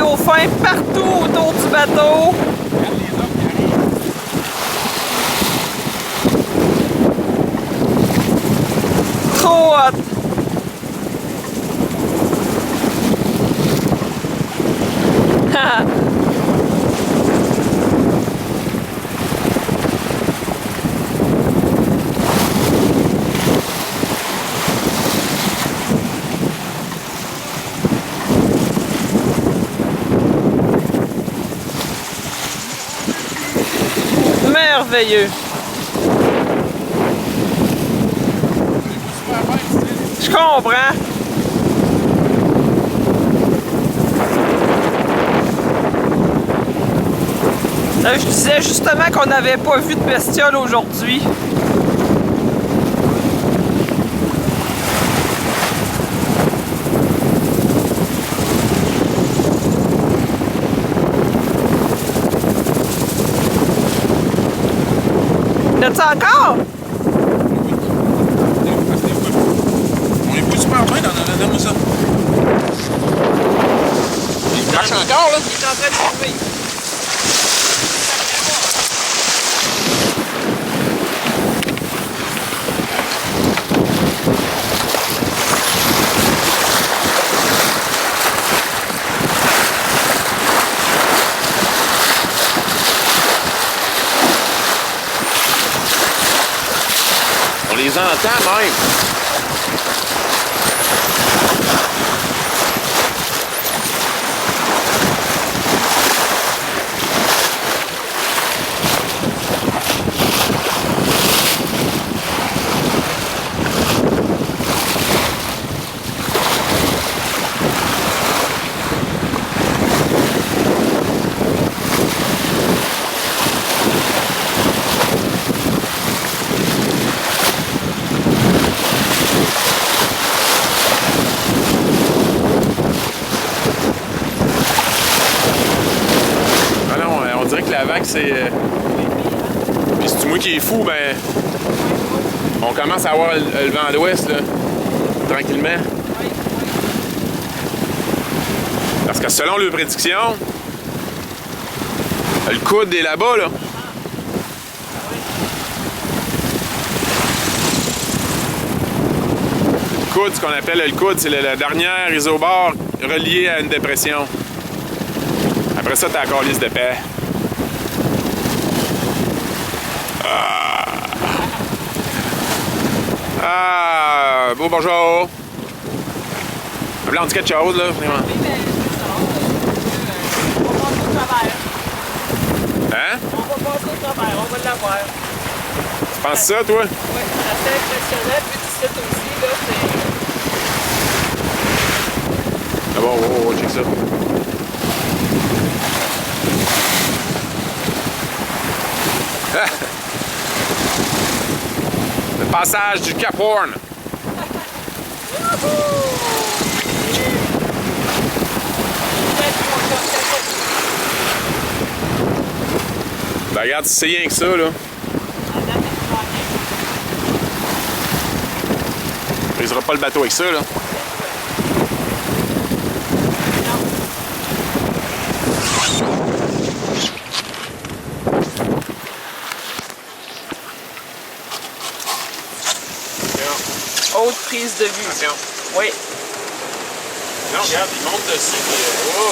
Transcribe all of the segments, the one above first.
dauphins partout autour du bateau. Trop hot. Merveilleux. Je comprends. Je disais justement qu'on n'avait pas vu de bestiole aujourd'hui. T'as-tu encore? On est pas super bien dans ça. Il marche encore, là? Il est en train de tomber. On les entend même. La vague, c'est... Puis c'est moi qui est fou, ben... On commence à avoir le vent d'ouest, là. Tranquillement. Parce que selon les prédictions, le coude est là-bas, là. Le coude, ce qu'on appelle le coude, c'est la dernière isobare reliée à une dépression. Après ça, t'as la calice de paix. Ah, beau bonjour. Là, on dit quelque chose, là, vraiment. Hein? On va passer au travers, on va l'avoir. Tu penses ça, toi? Oui, c'est assez impressionnant. Puis tu sais aussi, là, c'est... Ah bon, oh, check ça. Le passage du Cap Horn. Ben regarde, c'est rien que ça, là. Il brisera pas le bateau avec ça, là. Haute prise de vue. Attention. Oui. Non, regarde, il monte dessus. Oh.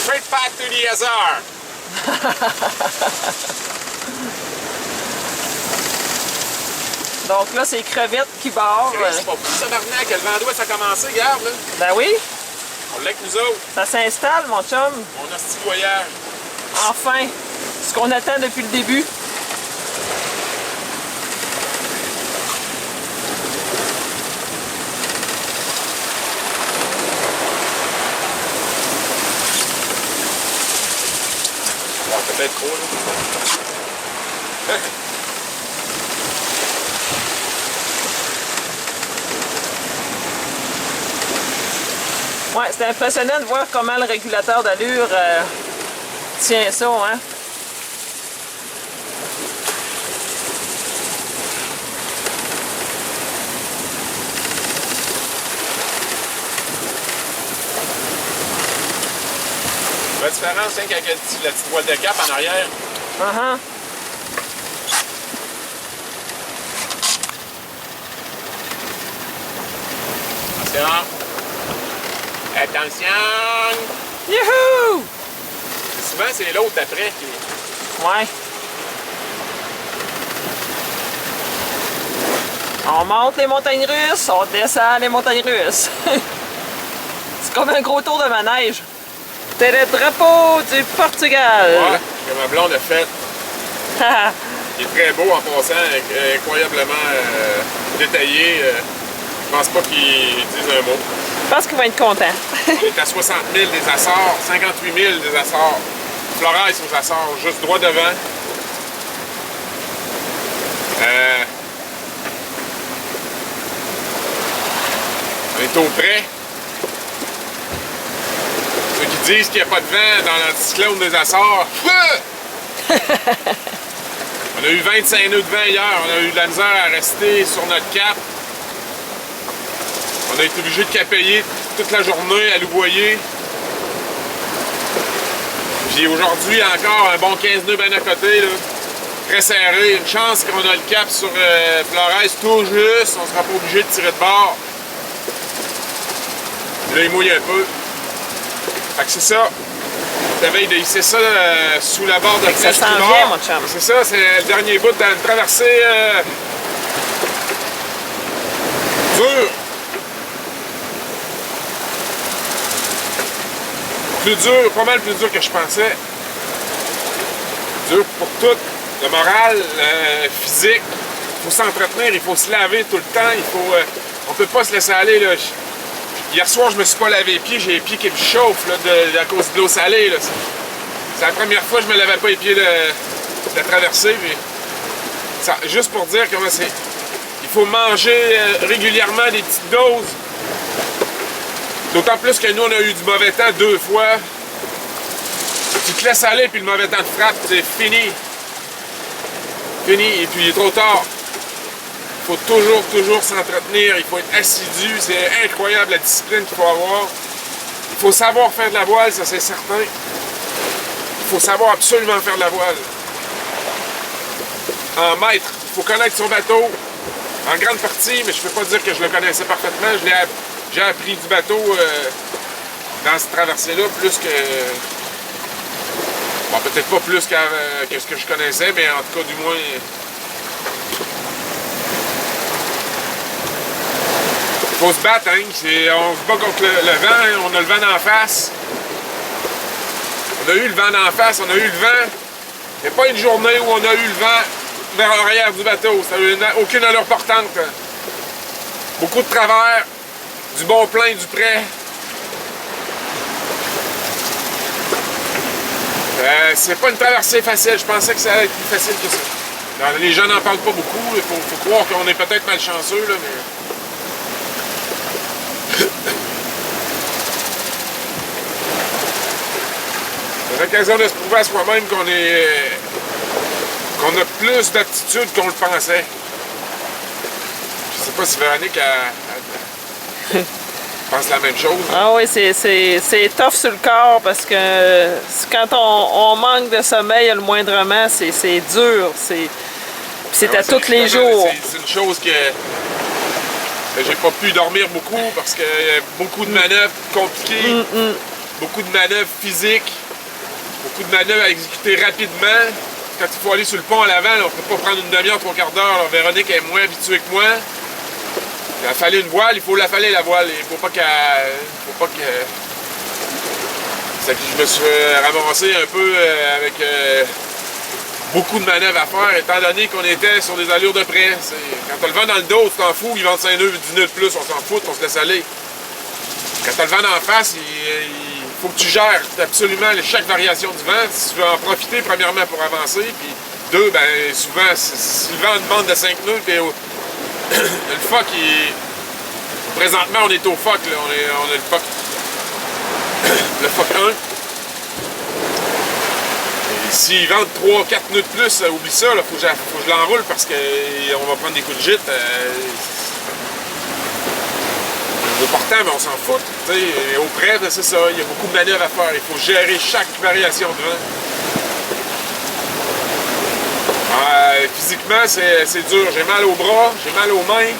Straight back to the Azar. Donc là, c'est crevettes qui barrent. C'est pas plus tabarnak, le vent d'ouest a commencé, regarde, là. Ben oui, On l'a que nous autres. ça s'installe, mon chum. On a ce petit voyage. Enfin, ce qu'on attend depuis le début. Peut-être trop, là. Ouais, c'est impressionnant de voir comment le régulateur d'allure tient ça, hein. La différence, c'est qu'avec la petite voile de cap en arrière. Uh-huh. Attention. Attention. Youhou! Souvent, c'est l'autre d'après qui... Ouais. On monte les montagnes russes, on descend les montagnes russes. C'est comme un gros tour de manège. C'est le drapeau du Portugal. Ouais, que ma blonde a fait. Il est très beau en passant, incroyablement détaillé. Je pense pas qu'il dise un mot. Je pense qu'il va être content. On est à 60 000 des Açores, 58 000 des Açores. Flores aux Açores, juste droit devant. On est au près. Ceux qui disent qu'il n'y a pas de vent dans l'anticyclone des Açores. On a eu 25 nœuds de vent hier. On a eu de la misère à rester sur notre cap. On a été obligé de capailler toute la journée à louvoyer. Puis aujourd'hui, encore un bon 15 nœuds bien à côté, là. Très serré. Une chance qu'on a le cap sur Flores tout juste. On ne sera pas obligé de tirer de bord. Là, il mouille un peu. Fait que c'est ça. T'avais de hisser ça sous la barre de flèche. Ça sent bien, mon chum. C'est ça, c'est le dernier bout dans une traversée dure. Plus dur, pas mal plus dur que je pensais. Dur pour tout. Le moral, le physique. Il faut s'entretenir, il faut se laver tout le temps. On peut pas se laisser aller. Là. Hier soir, je me suis pas lavé les pieds. J'ai les pieds qui me chauffent là, à cause de l'eau salée. Là. C'est la première fois que je me lavais pas les pieds de la traversée. Puis ça, juste pour dire comment c'est. Il faut manger régulièrement des petites doses. D'autant plus que nous, on a eu du mauvais temps 2 fois. Tu te laisses aller, puis le mauvais temps te frappe, c'est fini. Fini, et puis il est trop tard. Il faut toujours s'entretenir, il faut être assidu, c'est incroyable la discipline qu'il faut avoir. Il faut savoir faire de la voile, ça c'est certain. Il faut savoir absolument faire de la voile. En maître, il faut connaître son bateau, en grande partie, mais je peux pas dire que je le connaissais parfaitement. J'ai appris du bateau dans cette traversée-là, plus que... Bon, peut-être pas plus que ce que je connaissais, mais en tout cas, du moins... Il faut se battre, hein? On se bat contre le vent, on a le vent d'en face. On a eu le vent d'en face, on a eu le vent. Il n'y a pas une journée où on a eu le vent vers l'arrière du bateau. Ça n'a aucune allure portante. Beaucoup de travers, du bon plein, du près. C'est pas une traversée facile. Je pensais que ça allait être plus facile que ça. Alors, les gens n'en parlent pas beaucoup. Il faut croire qu'on est peut-être malchanceux, là, mais... C'est l'occasion de se prouver à soi-même qu'on a plus d'aptitude qu'on le pensait. Je sais pas si Véronique pense la même chose. Ah oui, c'est tough sur le corps parce que quand on manque de sommeil le moindrement, c'est dur. C'est à tous les jours. C'est une chose que j'ai pas pu dormir beaucoup parce que beaucoup de manœuvres compliquées, beaucoup de manœuvres physiques, beaucoup de manœuvres à exécuter rapidement. Quand il faut aller sur le pont à l'avant, on ne peut pas prendre une demi-heure, 3/4 d'heure. Alors, Véronique est moins habituée que moi. Il a fallu une voile, il faut l'affaler la voile. Il faut pas que... C'est que je me suis ramassé un peu avec beaucoup de manœuvres à faire, étant donné qu'on était sur des allures de près. Quand t'as le vent dans le dos, tu t'en fous, il vend 5 nœuds, 10 nœuds de plus, on s'en fout, on se laisse aller. Quand t'as le vent d'en face, il faut que tu gères absolument chaque variation du vent. Si tu veux en profiter, premièrement, pour avancer, puis deux, ben souvent, si le vent a une bande de 5 nœuds, puis le foc, présentement, on est au foc, là. On a le foc. Le foc 1. Et s'il vente 3-4 nœuds de plus, oublie ça, il faut que je l'enroule parce qu'on va prendre des coups de gîte. Je veux portant, mais on s'en fout. T'sais, au près, c'est ça. Il y a beaucoup de manœuvres à faire. Il faut gérer chaque variation de vent. Physiquement, c'est dur. J'ai mal aux bras, j'ai mal aux mains,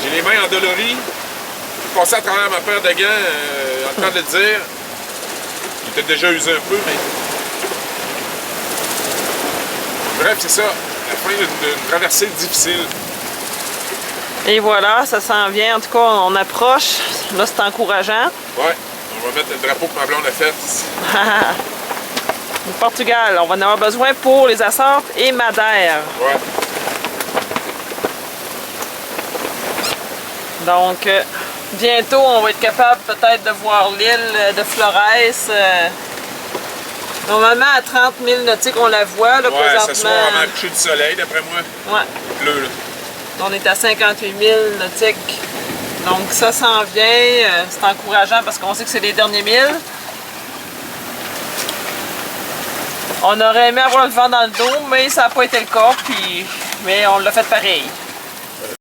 j'ai les mains endolories. J'ai passé à travers ma paire de gants, en train de le dire. Il était déjà usé un peu, mais... Bref, c'est ça. La fin d'une traversée difficile. Et voilà, ça s'en vient. En tout cas, on approche. Là, c'est encourageant. Ouais, on va mettre le drapeau que ma blonde a fait ici. Le Portugal, on va en avoir besoin pour les Açores et Madère. Ouais. Donc, bientôt, on va être capable peut-être de voir l'île de Flores. Normalement, à 30 000 nautiques, on la voit, là, ouais, présentement. ça se voit avant le coucher du soleil, d'après moi. Ouais. Bleu, là. On est à 58 000 nautiques. Donc, ça s'en vient. C'est encourageant parce qu'on sait que c'est les derniers 1000. On aurait aimé avoir le vent dans le dos, mais ça n'a pas été le cas. Mais on l'a fait pareil.